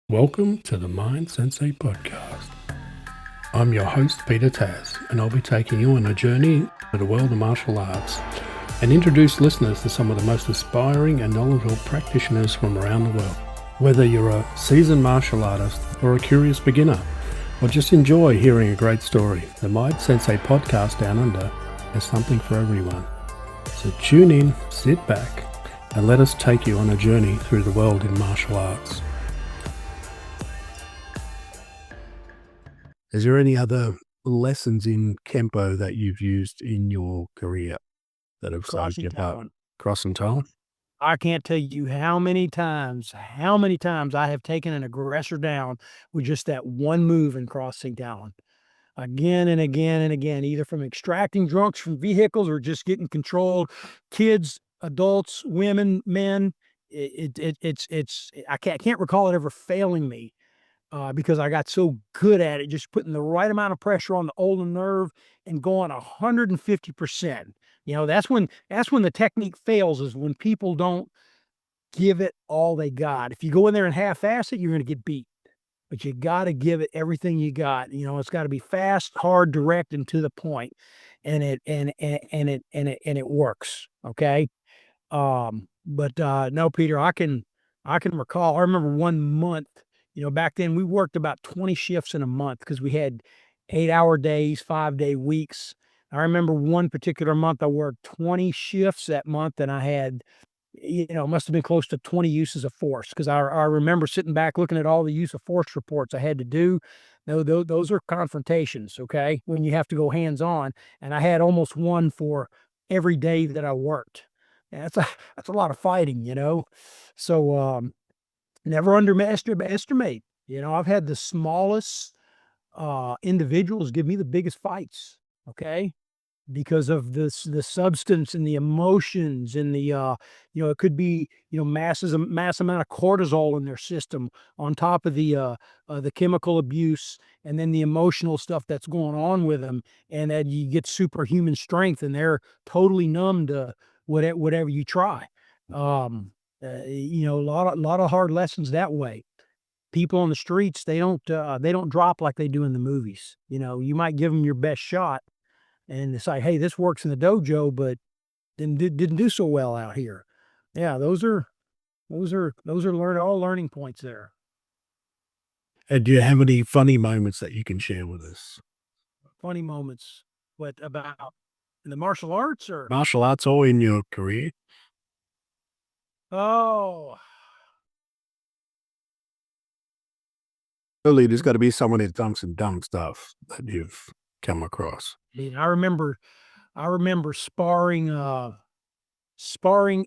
Welcome to the Mind Sensei podcast. I'm your host, Peter Taz, and I'll be taking you on a journey to the world of martial arts and introduce listeners to some of the most inspiring and knowledgeable practitioners from around the world. Whether you're a seasoned martial artist or a curious beginner, or just enjoy hearing a great story, the Mind Sensei podcast Down Under has something for everyone. So tune in, sit back, and let us take you on a journey through the world in martial arts. Is there any other lessons in Kenpo that you've used in your career that have saved you up? Cross and tone? I can't tell you how many times I have taken an aggressor down with just that one move in crossing talon. Again and again and again, either from extracting drunks from vehicles or just getting controlled kids, adults, women, men. I can't recall it ever failing me. Because I got so good at it, just putting the right amount of pressure on the ulnar nerve and going 150%. You know, that's when the technique fails, is when people don't give it all they got. If you go in there and half-ass it, you're gonna get beat. But you gotta give it everything you got. You know, it's gotta be fast, hard, direct, and to the point. And it works. Okay. No, Peter, I can recall. I remember one month, back then we worked about 20 shifts in a month because we had 8-hour days, 5-day weeks. I remember one particular month I worked 20 shifts that month, and I had, must have been close to 20 uses of force, because I remember sitting back looking at all the use of force reports I had to do. No, those are confrontations, okay, when you have to go hands on, and I had almost one for every day that I worked. Yeah, that's a lot of fighting, you know? So, never underestimate. I've had the smallest, individuals give me the biggest fights, okay? Because of the substance and the emotions and it could be, mass amount of cortisol in their system on top of the chemical abuse, and then the emotional stuff that's going on with them, and that you get superhuman strength, and they're totally numb to whatever you try. A lot of hard lessons that way. People on the streets, they don't drop like they do in the movies. You might give them your best shot, and it's like, "Hey, this works in the dojo, but didn't do so well out here." Yeah, those are all learning points there. And do you have any funny moments that you can share with us? Funny moments. What about in the martial arts, or? Martial arts or in your career? Oh, Surely there's got to be someone that's done some dumb stuff that you've come across. I remember sparring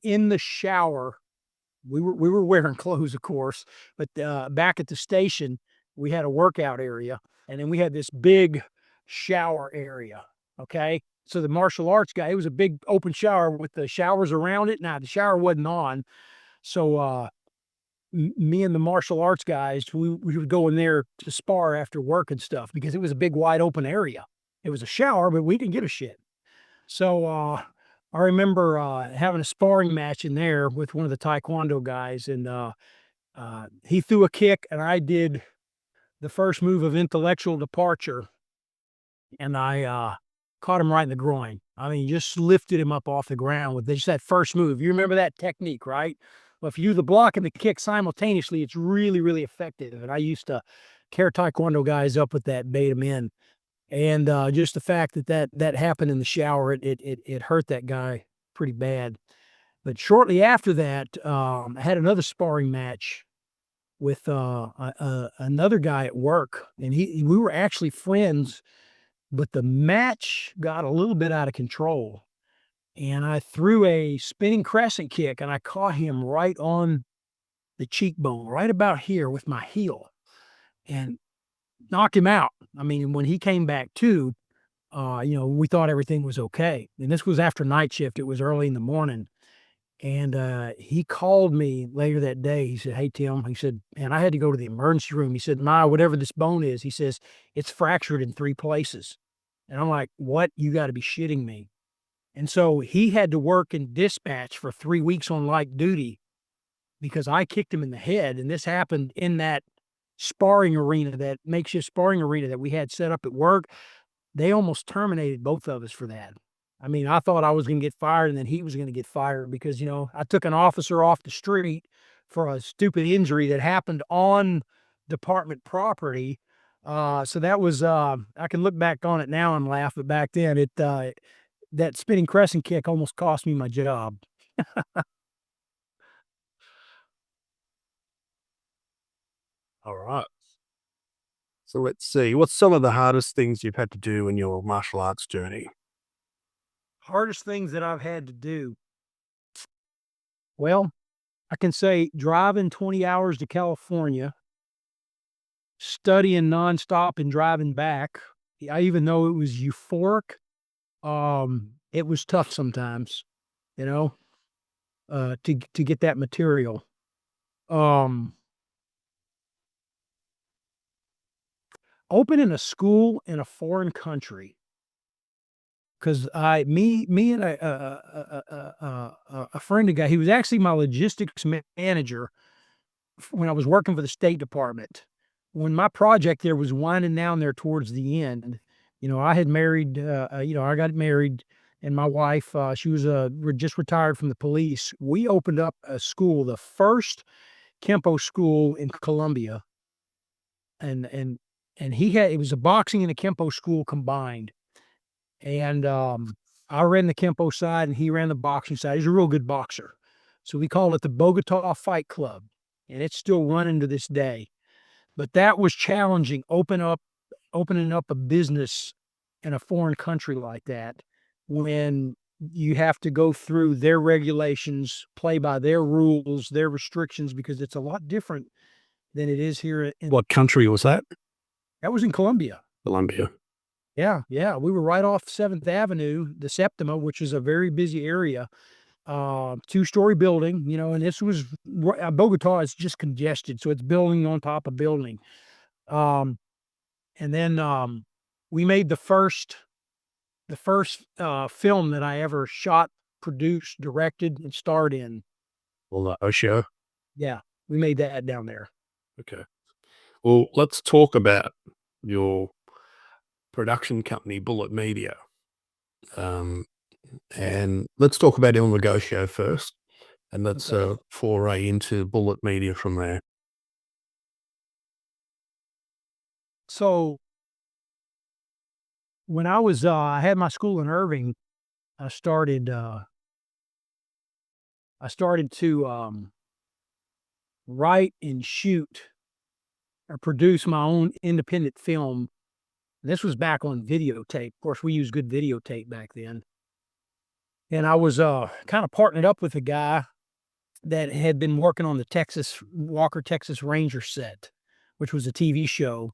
in the shower. We were wearing clothes, of course, but, back at the station, we had a workout area, and then we had this big shower area, okay? So the martial arts guy, it was a big open shower with the showers around it. Now, the shower wasn't on, so, me and the martial arts guys, we would go in there to spar after work and stuff, because it was a big wide open area. It was a shower, but we didn't give a shit. So, I remember, having a sparring match in there with one of the taekwondo guys, and, he threw a kick, and I did the first move of intellectual departure, and I, caught him right in the groin. I mean, just lifted him up off the ground with just that first move. You remember that technique, right? Well, if you do the block and the kick simultaneously, it's really, really effective, and I used to tear taekwondo guys up with that, bait them in. And, just the fact that happened in the shower, it hurt that guy pretty bad. But shortly after that, I had another sparring match with, another guy at work, and we were actually friends, but the match got a little bit out of control, and I threw a spinning crescent kick, and I caught him right on the cheekbone, right about here with my heel, and knocked him out. I mean, when he came back to, we thought everything was okay. And this was after night shift. It was early in the morning. And he called me later that day. He said, "Hey, Tim," he said, "man, I had to go to the emergency room." He said, "Ma, whatever this bone is," he says, "it's fractured in 3 places." And I'm like, "What? You got to be shitting me." And so he had to work in dispatch for 3 weeks on light duty because I kicked him in the head. And this happened in that sparring arena, that makeshift sparring arena that we had set up at work. They almost terminated both of us for that. I mean, I thought I was gonna get fired and then he was gonna get fired because, I took an officer off the street for a stupid injury that happened on department property. So that was, I can look back on it now and laugh, but back then that spinning crescent kick almost cost me my job. All right. So let's see. What's some of the hardest things you've had to do in your martial arts journey? Hardest things that I've had to do. Well, I can say driving 20 hours to California, studying nonstop and driving back. I even though it was euphoric, it was tough sometimes, you know, to get that material. Um, Opening a school in a foreign country, because me and a friend of guy, he was actually my logistics manager when I was working for the State Department. When my project there was winding down there towards the end, I had married, I got married, and my wife, she was just retired from the police. We opened up a school, the first Kenpo school in Colombia, and and and it was a boxing and a Kenpo school combined. And I ran the Kenpo side, and he ran the boxing side. He's a real good boxer, so we called it the Bogota Fight Club, and it's still running to this day. But that was challenging, opening up a business in a foreign country like that, when you have to go through their regulations, play by their rules, their restrictions, because it's a lot different than it is here in. What country was that? That was in Colombia. Colombia. Yeah, yeah, we were right off 7th Avenue, the Septima, which is a very busy area. Two-story building, and this was Bogota is just congested, so it's building on top of building. Um, and then, we made the first film that I ever shot, produced, directed, and starred in. Well, the Osho. Yeah, we made that down there. Okay. Well, let's talk about your production company, Bullet Media. And let's talk about Il Negocio first, and let's Okay. foray into Bullet Media from there. So, when I had my school in Irving, I started, to, write and shoot or produce my own independent film. This was back on videotape. Of course, we used good videotape back then. And I was, kinda partnered up with a guy that had been working on the Walker, Texas Ranger set, which was a TV show.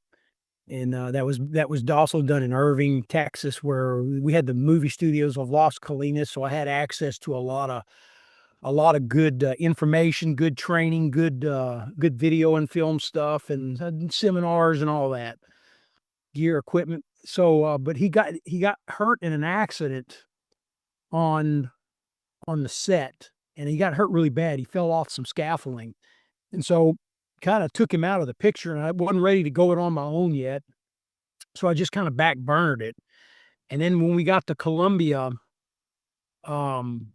And, that was also done in Irving, Texas, where we had the movie studios of Las Colinas, so I had access to a lot of good, information, good training, good video and film stuff, and seminars and all that, gear, equipment. So, but he got hurt in an accident on the set, and he got hurt really bad. He fell off some scaffolding, and so kinda took him out of the picture, and I wasn't ready to go it on my own yet, so I just kinda back burnered it. And then when we got to Columbia, um,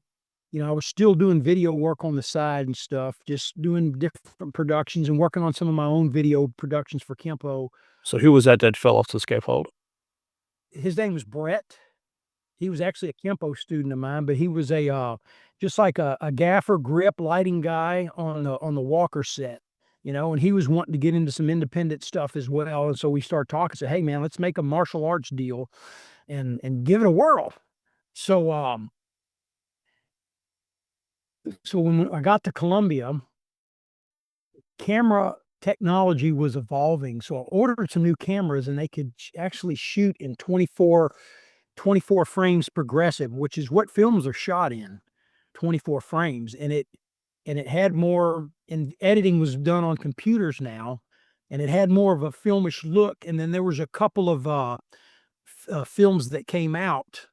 I was still doing video work on the side and stuff, just doing different productions and working on some of my own video productions for Kenpo. So who was that fell off the scaffold? His name was Brett. He was actually a Kenpo student of mine, but he was just like a gaffer grip lighting guy on the Walker set, and he was wanting to get into some independent stuff as well. And so we started talking, said, "Hey man, let's make a martial arts deal and give it a whirl." So when I got to Columbia, camera technology was evolving. So I ordered some new cameras, and they could actually shoot in 24 frames progressive, which is what films are shot in, 24 frames. And it had more, and editing was done on computers now, and it had more of a filmish look. And then there was a couple of films that came out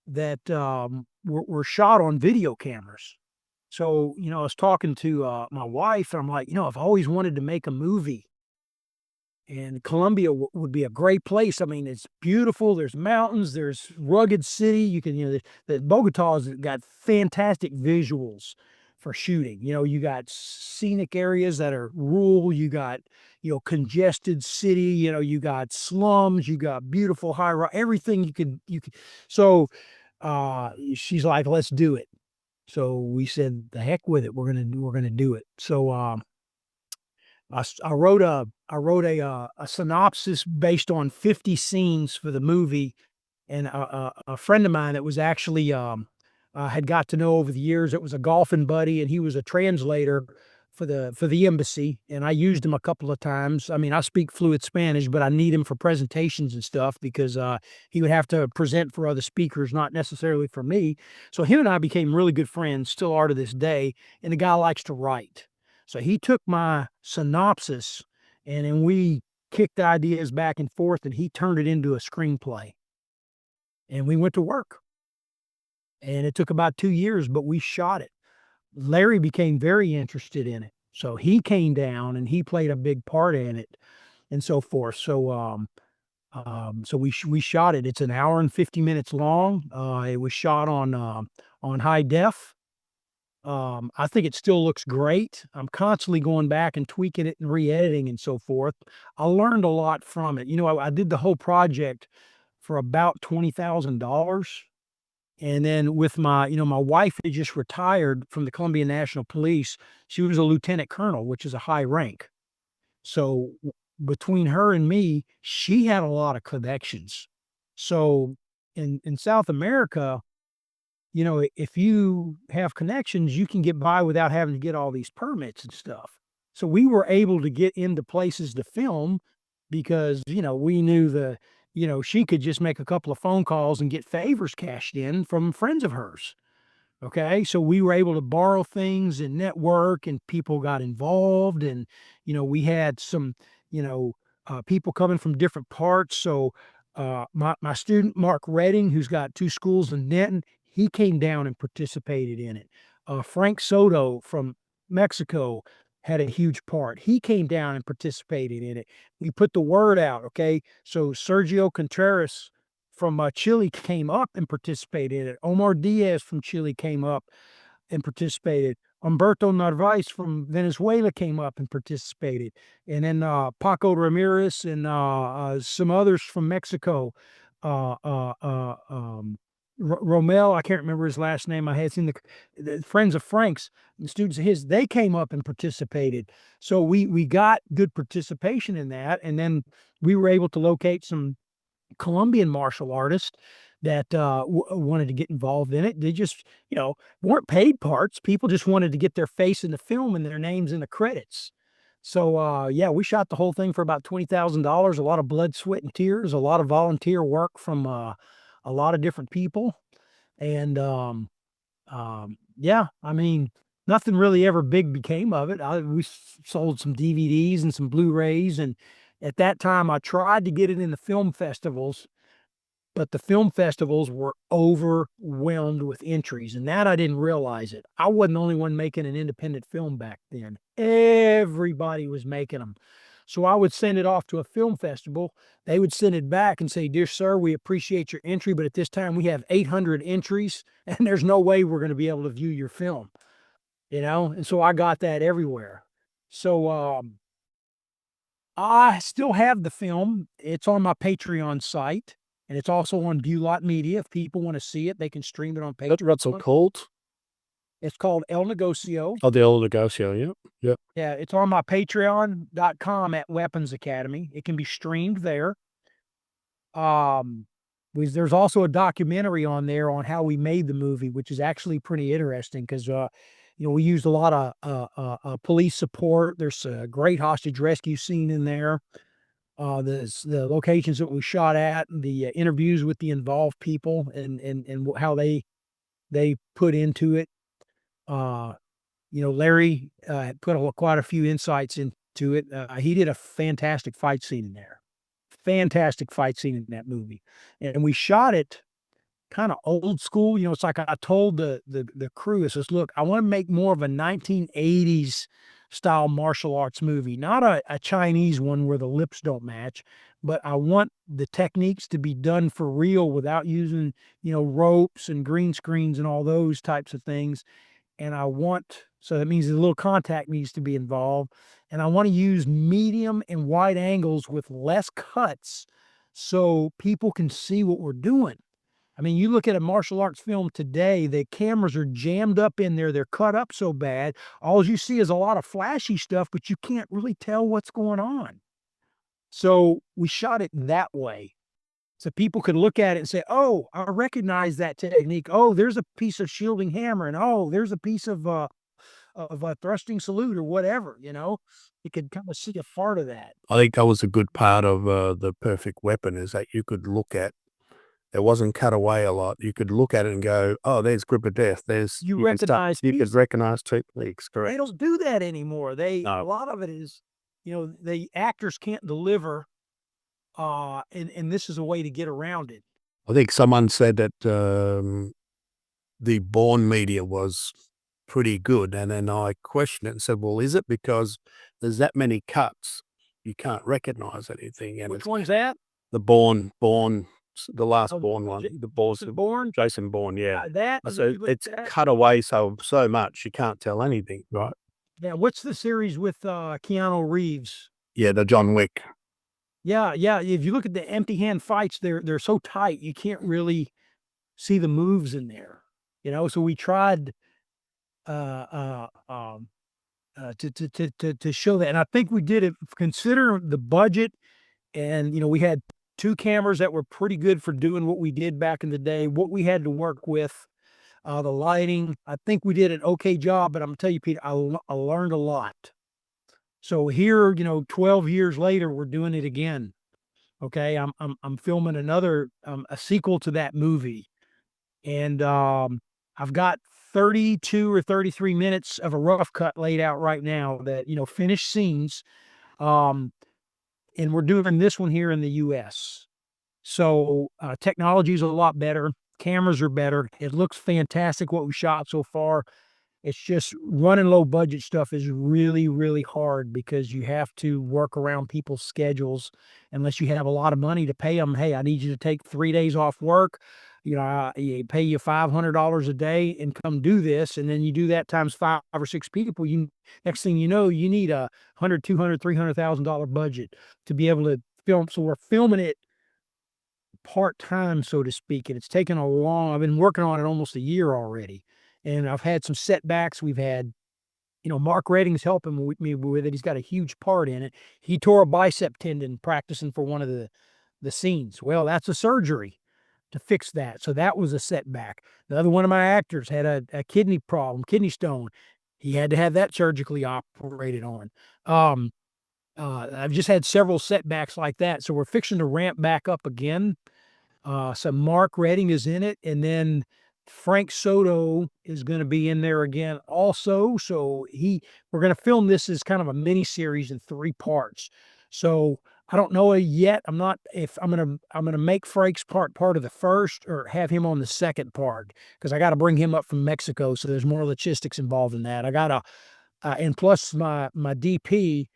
that were shot on video cameras. So, I was talking to my wife, and I'm like, I've always wanted to make a movie And Colombia would be a great place. I mean, it's beautiful. There's mountains. There's rugged city. You can, the Bogota's got fantastic visuals for shooting. You got scenic areas that are rural. You got, congested city. You got slums. You got beautiful high rise. Everything you could. So, she's like, let's do it. So we said, the heck with it. We're gonna do it. So, I wrote a synopsis based on 50 scenes for the movie, and a friend of mine that was actually had got to know over the years. It was a golfing buddy, and he was a translator for the embassy, and I used him a couple of times. I mean, I speak fluent Spanish, but I need him for presentations and stuff because he would have to present for other speakers, not necessarily for me. So him and I became really good friends, still are to this day. And the guy likes to write. So he took my synopsis and then we kicked ideas back and forth and he turned it into a screenplay. And we went to work. And it took about 2 years, but we shot it. Larry became very interested in it. So he came down and he played a big part in it and so forth. So we shot it. It's an hour and 50 minutes long. It was shot on high def. I think it still looks great. I'm constantly going back and tweaking it and re-editing and so forth. I learned a lot from it. I did the whole project for about $20,000. And then with my wife had just retired from the Colombian National Police. She was a lieutenant colonel, which is a high rank. So between her and me, she had a lot of connections. So in South America, if you have connections, you can get by without having to get all these permits and stuff. So we were able to get into places to film because, we knew she could just make a couple of phone calls and get favors cashed in from friends of hers. Okay. So we were able to borrow things and network and people got involved and, we had some, people coming from different parts. So, my student, Mark Redding, who's got 2 schools in Denton, he came down and participated in it. Frank Soto from Mexico had a huge part. He came down and participated in it. We put the word out. Okay. So Sergio Contreras from Chile came up and participated in it. Omar Diaz from Chile came up and participated. Humberto Narvaez from Venezuela came up and participated. And then Paco Ramirez and some others from Mexico. Uh, uh, uh, um, Romel, I can't remember his last name. I had seen the friends of Frank's, the students of his, they came up and participated. So we got good participation in that. And then we were able to locate some Colombian martial artists that wanted to get involved in it. They just, weren't paid parts. People just wanted to get their face in the film and their names in the credits. So yeah, we shot the whole thing for about $20,000. A lot of blood, sweat, and tears. A lot of volunteer work from a lot of different people. And yeah, I mean, nothing really ever big became of it. We sold some DVDs and some Blu-rays, and at that time, I tried to get it in the film festivals, but the film festivals were overwhelmed with entries, and that I didn't realize it. I wasn't the only one making an independent film back then. Everybody was making them. So I would send it off to a film festival. They would send it back and say, "Dear sir, we appreciate your entry, but at this time we have 800 entries, and there's no way we're going to be able to view your film." And so I got that everywhere. So I still have the film. It's on my Patreon site, and it's also on Bulot Media. If people want to see it, they can stream it on Patreon. What's it called? It's called El Negocio. Oh, the old Negocio, yep, yep. Yeah, it's on my patreon.com at Weapons Academy. It can be streamed there. There's also a documentary on there on how we made the movie, which is actually pretty interesting because we used a lot of police support. There's a great hostage rescue scene in there. The locations that we shot at, the interviews with the involved people, and how they put into it. Larry put quite a few insights into it. He did a fantastic fight scene in there. Fantastic fight scene in that movie, and we shot it kind of old school. It's like I told the crew, I says, "Look, I want to make more of a 1980s style martial arts movie, not a Chinese one where the lips don't match, but I want the techniques to be done for real without using, ropes and green screens and all those types of things. And so that means a little contact needs to be involved. And I want to use medium and wide angles with less cuts so people can see what we're doing. I mean, you look at a martial arts film today, the cameras are jammed up in there. They're cut up so bad. All you see is a lot of flashy stuff, but you can't really tell what's going on. So we shot it that way. So people could look at it and say, oh, I recognize that technique. Oh, there's a piece of shielding hammer. And oh, there's a piece of a thrusting salute or whatever, You could kind of see a part of that. I think that was a good part of the perfect weapon, is that you could look at. It wasn't cut away a lot. You could look at it and go, "Oh, there's grip of death. There's You can start- recognize you could pieces. recognize techniques." They Correct. don't do that anymore. A No, lot of it is, the actors can't deliver, and this is a way to get around it. I think someone said that the Bourne media was pretty good, and then I questioned it and said, "Well, is it because there's that many cuts, you can't recognize anything?" And Which it's one's that? the Bourne, the last Oh, Bourne one, J the Bourne, Bourne? Jason Bourne, yeah. That I if said you look it's at that. cut away so much you can't tell anything, right? Yeah, what's the series with, Keanu Reeves? Yeah, the John Wick. Yeah, yeah, if you look at the empty hand fights, they're so tight, you can't really see the moves in there, So we tried, to show that, and I think we did it. Consider the budget, and, we had 2 cameras that were pretty good for doing what we did back in the day, what we had to work with, the lighting. I think we did an okay job, but I'm gonna tell you, Peter, I learned a lot. So here, 12 years later, we're doing it again. Okay, I'm filming another a sequel to that movie, and I've got 32 or 33 minutes of a rough cut laid out right now that finished scenes, um, and we're doing this one here in the U.S. So technology is a lot better, cameras are better. It looks fantastic what we shot so far. It's just running low budget stuff is really, really hard because you have to work around people's schedules unless you have a lot of money to pay them. Hey, I need you to take 3 days off work. I pay you $500 a day and come do this. And then you do that times 5 or 6 people. Next thing you know, you need a 100, 200, $300,000 budget to be able to film. So we're filming it part-time, so to speak, and it's taken I've been working on it almost a year already, and I've had some setbacks. We've had, Mark Redding's helping me with it. He's got a huge part in it. He tore a bicep tendon practicing for one of the scenes. Well, that's a surgery to fix that, so that was a setback. The other one of my actors had a kidney problem, kidney stone. He had to have that surgically operated on. I've just had several setbacks like that, so we're fixing to ramp back up again. So Mark Redding is in it, and then Frank Soto is gonna be in there again also. So we're gonna film this as kind of a mini series in 3 parts. So I don't know yet. I'm not if I'm gonna make Frank's part of the first or have him on the second part because I gotta bring him up from Mexico, so there's more logistics involved in that. I gotta and plus my DP,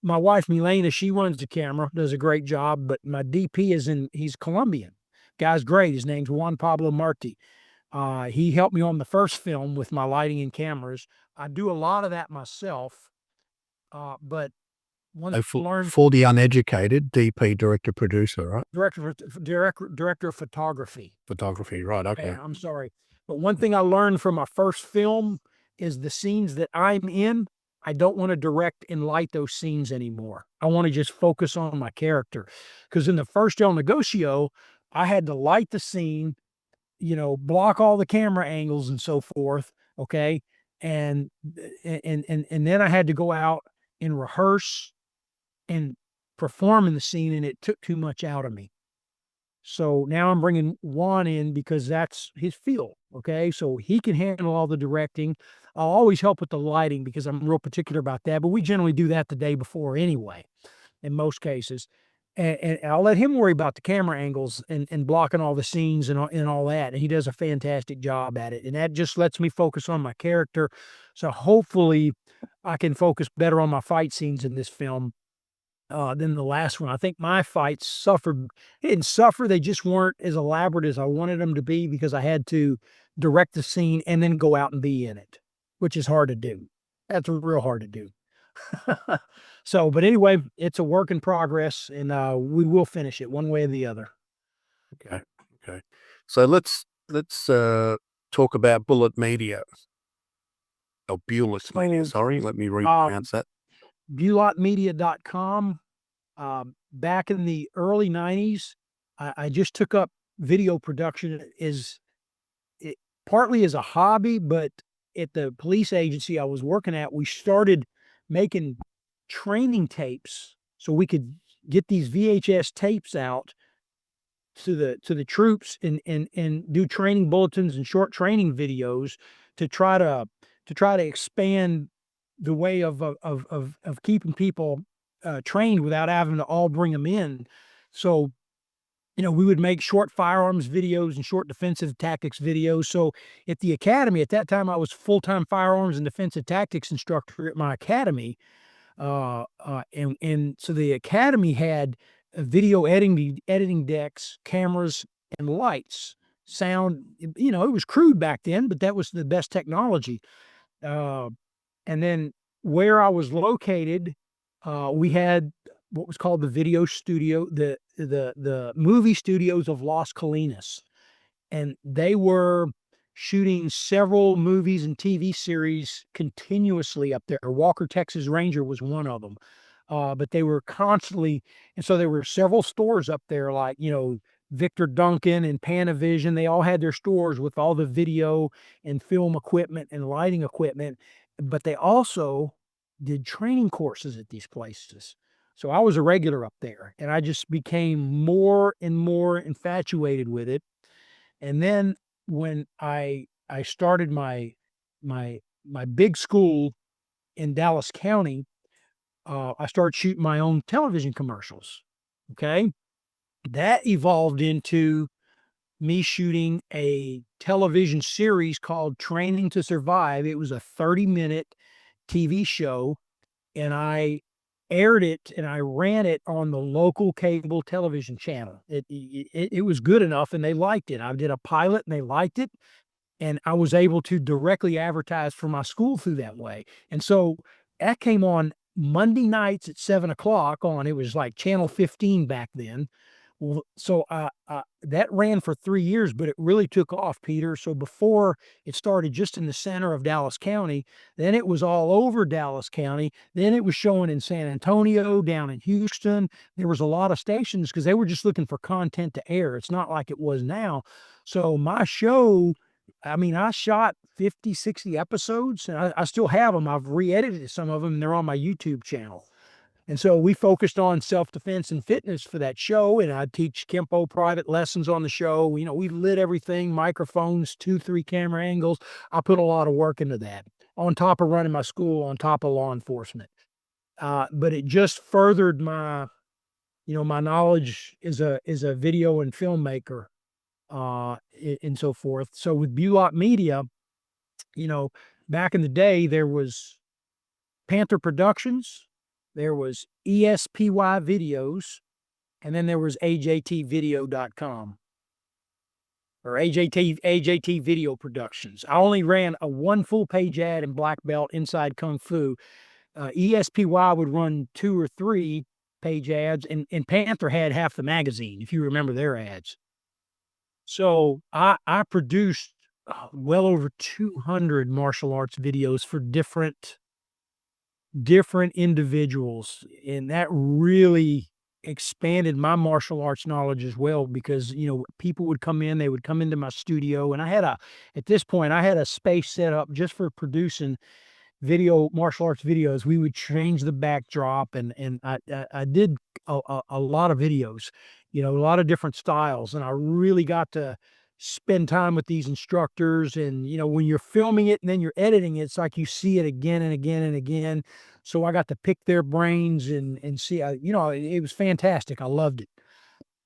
my wife Milena, she runs the camera, does a great job, but my DP he's Colombian. Guy's great. His name's Juan Pablo Marti. He helped me on the first film with my lighting and cameras. I do a lot of that myself, but one thing I learned For the uneducated, DP, director, producer, right? director of photography. Photography, right? Okay. Yeah, I'm sorry. But one thing I learned from my first film is the scenes that I'm in, I don't want to direct and light those scenes anymore. I want to just focus on my character. Because in the first El Negocio, I had to light the scene, block all the camera angles and so forth. Okay. And then I had to go out and rehearse and perform in the scene, and it took too much out of me. So now I'm bringing Juan in because that's his field, okay? So he can handle all the directing. I'll always help with the lighting because I'm real particular about that, but we generally do that the day before anyway, in most cases. and I'll let him worry about the camera angles and blocking all the scenes and all that, and he does a fantastic job at it, and that just lets me focus on my character, so hopefully, I can focus better on my fight scenes in this film, than the last one. I think my fights suffered they didn't suffer, they just weren't as elaborate as I wanted them to be because I had to direct the scene and then go out and be in it, which is hard to do. That's real hard to do. So, but anyway, it's a work in progress, and, we will finish it one way or the other. Okay. Okay. So let's talk about Bullet Media or Bullet Media. Sorry, let me repronounce that. Bulotmedia.com. Back in the early 90s, I just took up video production it, partly as a hobby, but at the police agency I was working at, we started making training tapes so we could get these VHS tapes out to the troops and do training bulletins and short training videos to try to expand the way of keeping people trained without having to all bring them in. So, we would make short firearms videos and short defensive tactics videos. So at the academy, at that time, I was full-time firearms and defensive tactics instructor at my academy. And so the academy had video editing decks, cameras, and lights. Sound, it was crude back then, but that was the best technology. Uh, and then where I was located, we had what was called the video studio, the movie studios of Las Colinas, and they were shooting several movies and TV series continuously up there. Walker, Texas Ranger was one of them. But they were constantly, and so there were several stores up there, like, Victor Duncan and Panavision. They all had their stores with all the video and film equipment and lighting equipment, but they also did training courses at these places. So I was a regular up there, and I just became more and more infatuated with it. And then when I started my big school in Dallas County, I started shooting my own television commercials. Okay. That evolved into me shooting a television series called Training to Survive. It was a 30-minute TV show, and I aired it and I ran it on the local cable television channel. It was good enough and they liked it. I did a pilot and they liked it, and I was able to directly advertise for my school through that way. And so that came on Monday nights at 7 o'clock on, it was like channel 15 back then. Well, so that ran for 3 years, but it really took off, Peter. So before it started just in the center of Dallas County, then it was all over Dallas County. Then it was showing in San Antonio, down in Houston. There was a lot of stations because they were just looking for content to air. It's not like it was now. So my show, I mean, I shot 50, 60 episodes, and I still have them. I've re-edited some of them, and they're on my YouTube channel. And so we focused on self-defense and fitness for that show, and I teach Kenpo private lessons on the show. We lit everything, microphones, 2, 3 camera angles. I put a lot of work into that, on top of running my school, on top of law enforcement. But it just furthered my knowledge as a video and filmmaker, and so forth. So with Bulot Media, back in the day, there was Panther Productions, there was ESPY Videos, and then there was AJTvideo.com, or AJT Video Productions. I only ran a 1 full page ad in Black Belt Inside Kung Fu. ESPY would run 2 or 3 page ads, and Panther had half the magazine, if you remember their ads. So I produced well over 200 martial arts videos for different individuals, and that really expanded my martial arts knowledge as well, because people would come in, they would come into my studio, and at this point I had a space set up just for producing martial arts videos. We would change the backdrop, and I did a lot of videos, a lot of different styles, and I really got to spend time with these instructors. And when you're filming it and then you're editing it, it's like you see it again and again and again. So I got to pick their brains and see, it was fantastic. I loved it.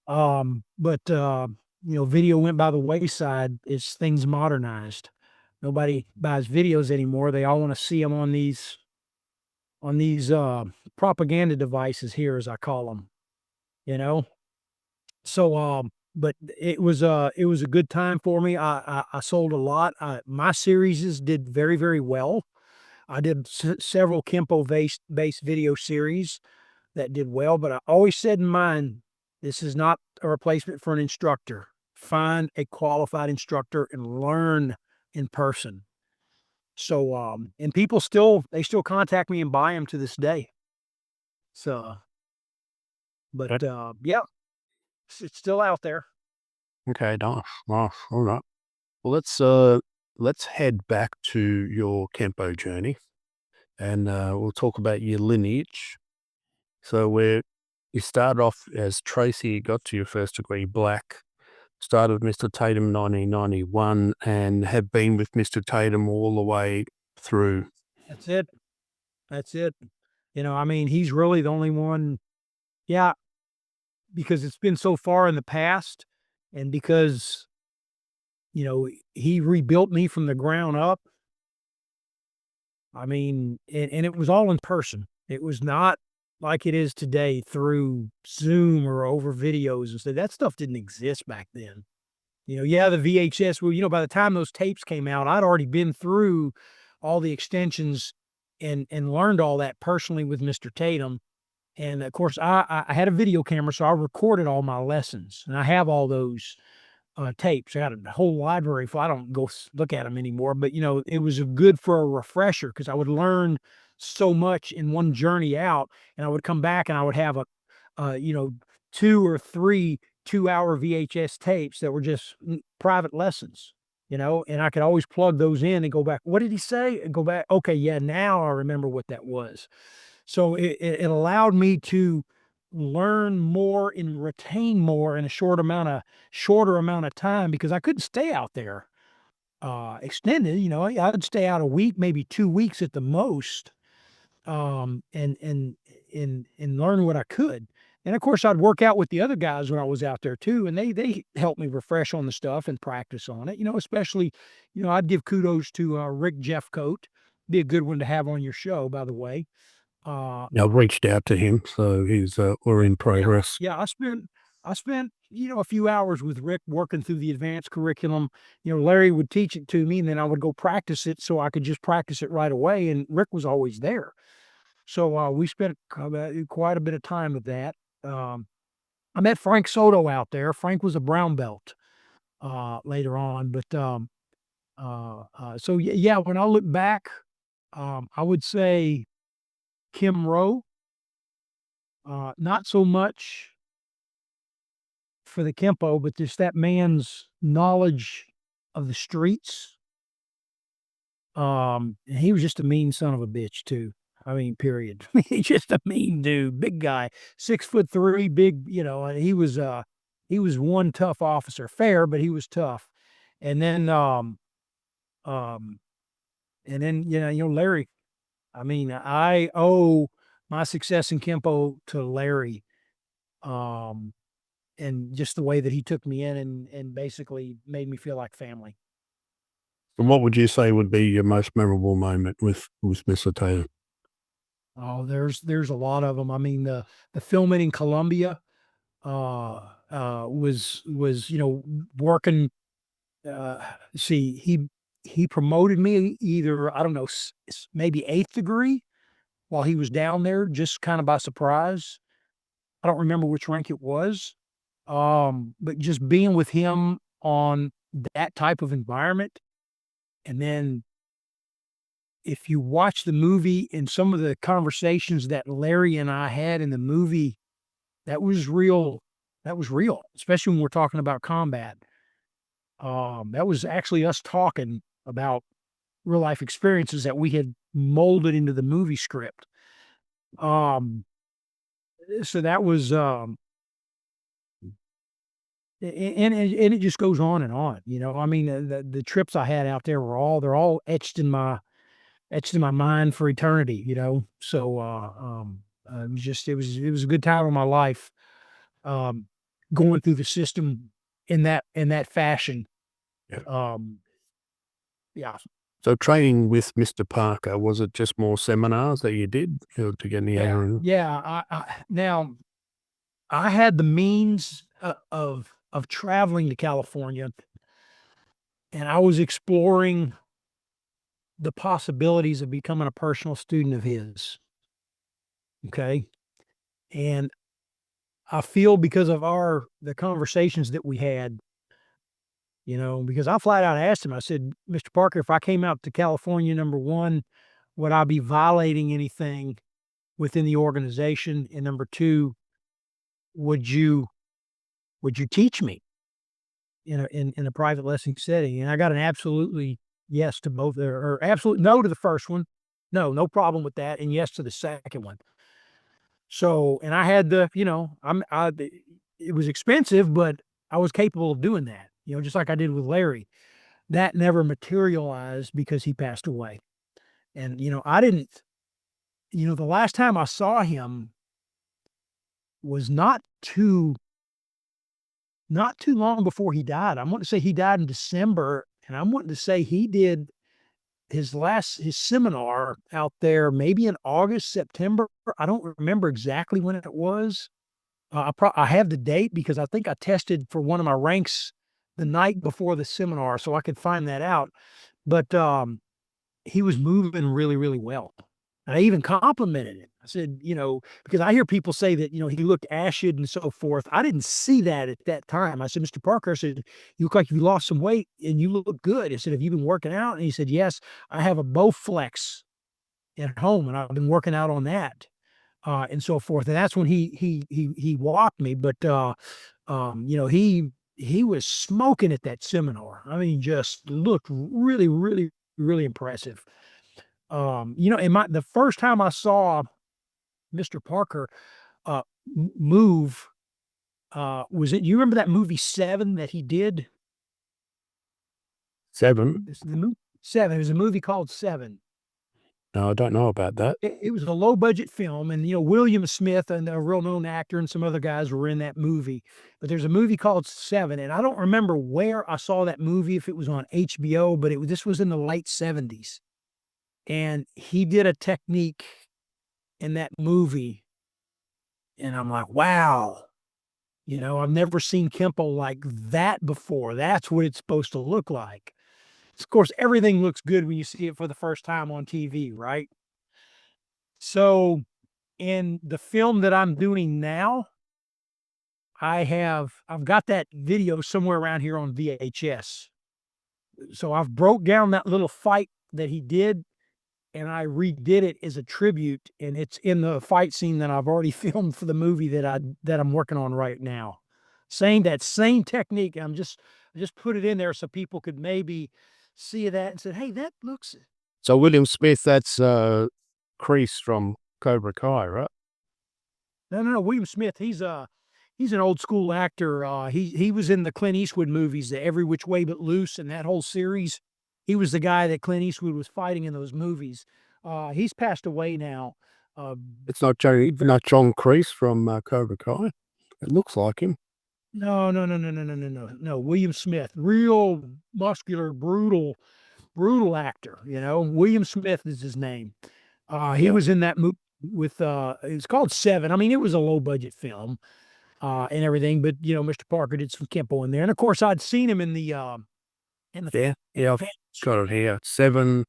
But video went by the wayside as things modernized. Nobody buys videos anymore. They all want to see them on these propaganda devices here, as I call them, you know? So, but it was a good time for me. I sold a lot. My series did very, very well. I did several Kenpo based video series that did well, but I always said in mind, this is not a replacement for an instructor. Find a qualified instructor and learn in person. So, and people they still contact me and buy them to this day. So, but Okay, yeah, it's still out there. okay, nice, nice. All right. Well, let's head back to your Kenpo journey, and we'll talk about your lineage. So, where you started off as Tracy, got to your first degree black, started with Mr. Tatum 1991, and have been with Mr. Tatum all the way through. That's it. That's it. I mean, he's really the only one. Yeah, because it's been so far in the past, and because he rebuilt me from the ground up. I mean, and it was all in person. It was not like it is today through Zoom or over videos and stuff. That stuff didn't exist back then. Yeah, the VHS, well, by the time those tapes came out, I'd already been through all the extensions and learned all that personally with Mr. Tatum. And of course, I had a video camera, so I recorded all my lessons, and I have all those tapes. I got a whole library full. I don't go look at them anymore, but it was good for a refresher because I would learn so much in one journey out, and I would come back and I would have uh, you know, 2 or 3 two-hour VHS tapes that were just private lessons. And I could always plug those in and go back. What did he say? And go back. Okay, yeah, now I remember what that was. So it allowed me to learn more and retain more in a shorter amount of time because I couldn't stay out there extended. I'd stay out a week, maybe 2 weeks at the most, and learn what I could. And of course, I'd work out with the other guys when I was out there too, and they helped me refresh on the stuff and practice on it. Especially, I'd give kudos to Rick Jeffcoat. Be a good one to have on your show, by the way. I've reached out to him, so we're in Yeah, progress. yeah, I spent, a few hours with Rick working through the advanced curriculum. Larry would teach it to me, and then I would go practice it so I could just practice it right away, and Rick was always there. So, we spent quite a bit of time with that. Um, I met Frank Soto out there. Frank was a brown belt, later on, but, so yeah, when I look back, I would say Kim Rowe, not so much for the Kenpo, but just that man's knowledge of the streets. And he was just a mean son of a bitch too. I mean, period. He's just a mean dude, big guy, 6'3", big. And he was one tough officer, fair, but he was tough. And then, um, Larry. I mean, I owe my success in Kenpo to Larry. Um, and just the way that he took me in and basically made me feel like family. And what would you say would be your most memorable moment with Mr. Tatum? Oh, there's a lot of them. I mean, the filming in Colombia, was, working, uh, see, he promoted me either, I don't know, maybe 8th degree while he was down there, just kind of by surprise. I don't remember which rank it was. But just being with him on that type of environment, and then if you watch the movie and some of the conversations that Larry and I had in the movie, that was real. That was real, especially when we're talking about combat. That was actually us talking about real life experiences that we had molded into the movie script. Um, so that was, and it just goes on and on. I mean, the trips I had out there they're all etched in etched in my mind for eternity, So it was a good time of my life, um, going through the system in that fashion. Yeah. Um, yeah, So training with Mr. Parker, was it just more seminars that you did to get in the area? yeah. Now I had the means of traveling to California, and I was exploring the possibilities of becoming a personal student of his. Okay, and I feel because of the conversations that we had, because I flat out asked him, I said, Mr. Parker, if I came out to California, number one, would I be violating anything within the organization? And number two, would you would you teach me in a private lesson setting? And I got an absolutely yes to both, or absolute no to the first one. No problem with that. And yes to the second one. So, and I had it was expensive, but I was capable of doing that, just like I did with Larry. That never materialized because he passed away. And, I didn't, the last time I saw him was not too long before he died. I'm wanting to say he died in December, and I'm wanting to say he did his seminar out there maybe in August, September. I don't remember exactly when it was. I have the date because I think I tested for one of my ranks the night before the seminar, so I could find that out. But he was moving really, really well. And I even complimented him. I said, because I hear people say that, he looked ashy and so forth. I didn't see that at that time. I said, Mr. Parker, I said, you look like you lost some weight and you look good. I said, have you been working out? And he said, yes, I have a Bowflex at home and I've been working out on that. And so forth. And that's when he walked me. But he was smoking at that seminar. I mean, just looked really, really, really impressive. And the first time I saw Mr. Parker move, was it? You remember that movie Seven that he did? Seven? It's the movie Seven. It was a movie called Seven. No, I don't know about that. It was a low budget film, and William Smith and a real known actor and some other guys were in that movie. But there's a movie called Seven, and I don't remember where I saw that movie, if it was on HBO, but this was in the late 70s. And he did a technique in that movie, and I'm like, wow, I've never seen Kenpo like that before. That's what it's supposed to look like. Of course, everything looks good when you see it for the first time on TV, right? So in the film that I'm doing now, I've got that video somewhere around here on VHS. So I've broke down that little fight that he did, and I redid it as a tribute, and it's in the fight scene that I've already filmed for the movie that I'm working on right now. That same technique. I just put it in there so people could maybe see that and said, "Hey, that looks." So William Smith, that's Kreese from Cobra Kai, right? No. William Smith, he's an old school actor. He was in the Clint Eastwood movies, the Every Which Way But Loose, and that whole series. He was the guy that Clint Eastwood was fighting in those movies. He's passed away now. It's not John Kreese from Cobra Kai. It looks like him. No. William Smith, real muscular, brutal actor. William Smith is his name. He was in that movie with it's called Seven. I mean, it was a low budget film and everything, but Mr. Parker did some Kenpo in there, and of course, I'd seen him in the Yeah, I've got it here. Seven,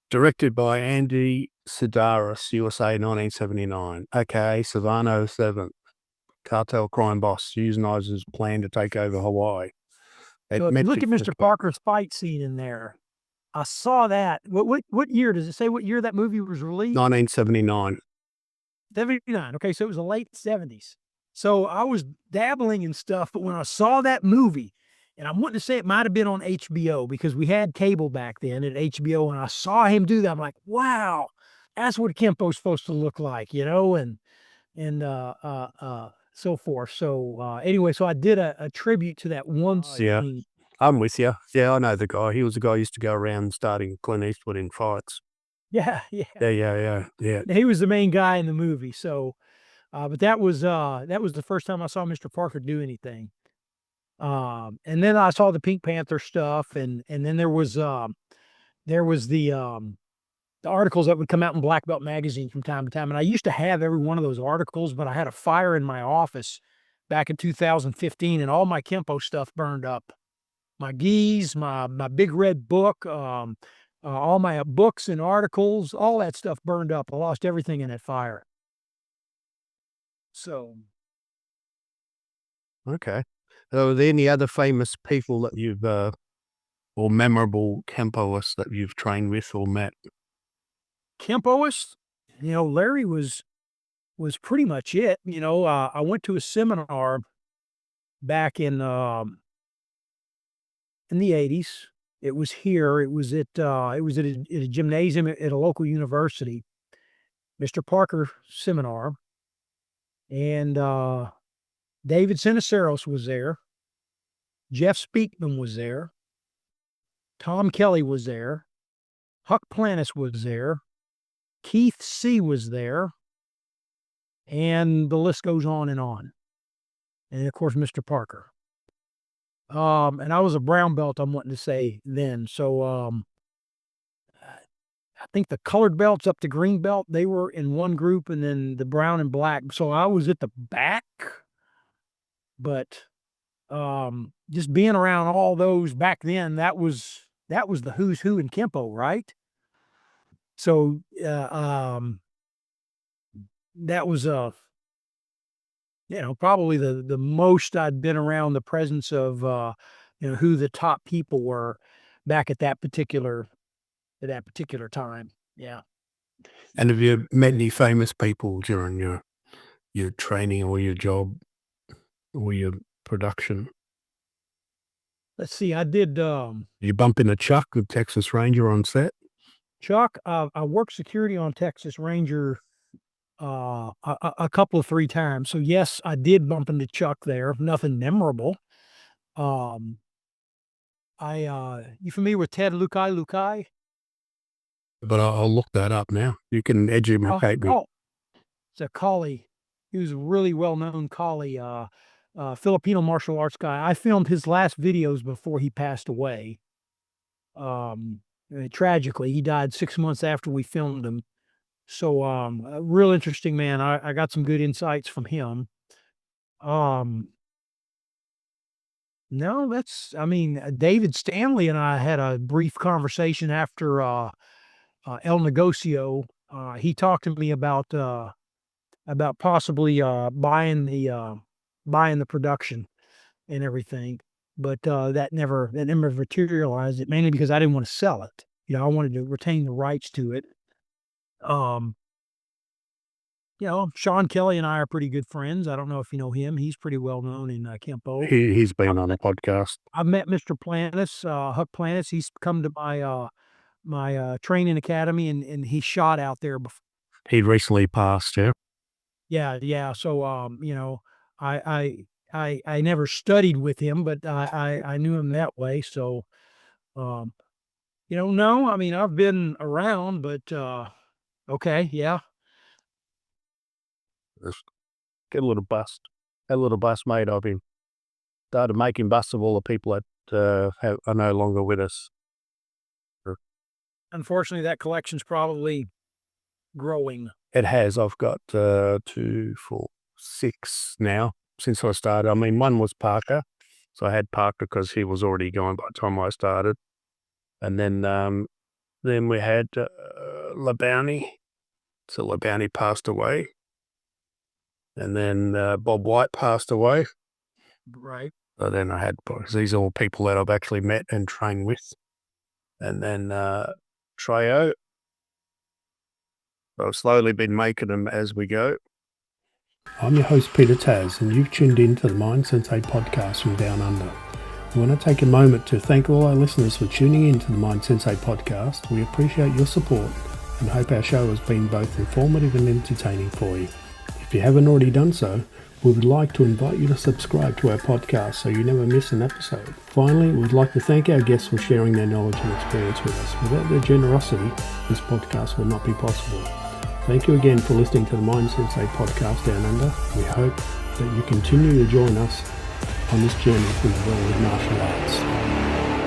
directed by Andy Sidaris, USA, 1979. IKKA Savano 7. Cartel crime boss utilizes plan to take over Hawaii. So if you look at Mr. Parker's fight scene in there, I saw that. What year does it say? What year that movie was released? 1979. 79. Okay, so it was the late 70s. So I was dabbling in stuff, but when I saw that movie, and I'm wanting to say it might have been on HBO because we had cable back then at HBO, and I saw him do that. I'm like, wow, that's what Kenpo's supposed to look like, and so forth. So anyway, so I did a tribute to that one Yeah. scene. I'm with you. Yeah, I know the guy. He was the guy who used to go around starting Clint Eastwood in fights. Yeah, yeah. Yeah. He was the main guy in the movie. So, but that was the first time I saw Mr. Parker do anything. And then I saw the Pink Panther stuff, and then there was the articles that would come out in Black Belt magazine from time to time, and I used to have every one of those articles, but I had a fire in my office back in 2015, and all my Kenpo stuff burned up. My gis, my big red book, all my books and articles, all that stuff burned up. I lost everything in that fire. So, Okay. So are there any other famous people that you've, or memorable Kenpoists that you've trained with or met? Kenpoist, Larry was pretty much it. I went to a seminar back in the '80s. It was here. It was at a gymnasium at a local university, Mr. Parker seminar, and David Siniceros was there. Jeff Speakman was there. Tom Kelly was there. Huck Planis was there. Keith C. was there. And the list goes on and on. And of course, Mr. Parker. And I was a brown belt, I'm wanting to say then. So I think the colored belts up to green belt, they were in one group, and then the brown and black. So I was at the back, but just being around all those back then, that was the who's who in Kenpo, right? So that was probably the most I'd been around the presence of who the top people were back at that particular time. Yeah. And have you met any famous people during your training or your job or your production? Let's see. I did You bump into Chuck, the Texas Ranger, on set? Chuck. I worked security on Texas Ranger a couple of 3 times. So yes, I did bump into Chuck there. Nothing memorable. You familiar with Ted Lukai? But I'll look that up now. You can educate me. Oh, it's a collie. He was a really well-known collie, Filipino martial arts guy. I filmed his last videos before he passed away. Tragically, he died 6 months after we filmed him. So, a real interesting man. I got some good insights from him. No, David Stanley and I had a brief conversation after El Negocio. He talked to me about possibly buying the production and everything, but that never materialized. It mainly because I didn't want to sell it. I wanted to retain the rights to it. Sean Kelly and I are pretty good friends. I don't know if you know him. He's pretty well known in Kenpo. He's been on a podcast. I've met Mr. Planis, Huck Planis. He's come to my training academy, and he shot out there before. He recently passed, yeah. Yeah. So I never studied with him, but I knew him that way. So no, I've been around, but okay, yeah. Get a little bust. Had a little bust made of him. Started making busts of all the people that are no longer with us. Unfortunately, that collection's probably growing. It has. I've got 2, 4, 6 now since I started. One was Parker. So I had Parker because he was already gone by the time I started. And then we had LeBounty. So LeBounty passed away. And then Bob White passed away. Right. So then I had, these are all people that I've actually met and trained with. And then Treo. I've slowly been making them as we go. I'm your host, Peter Taz, and you've tuned in to the Mind Sensei podcast from Down Under. We want to take a moment to thank all our listeners for tuning in to the Mind Sensei podcast. We appreciate your support and hope our show has been both informative and entertaining for you. If If you haven't already done so, we would like to invite you to subscribe to our podcast so you never miss an episode. Finally, we'd like to thank our guests for sharing their knowledge and experience with us. Without their generosity, this podcast would not be possible. Thank you again for listening to the Mind Sensei podcast Down Under. We hope that you continue to join us on this journey through the world of martial arts.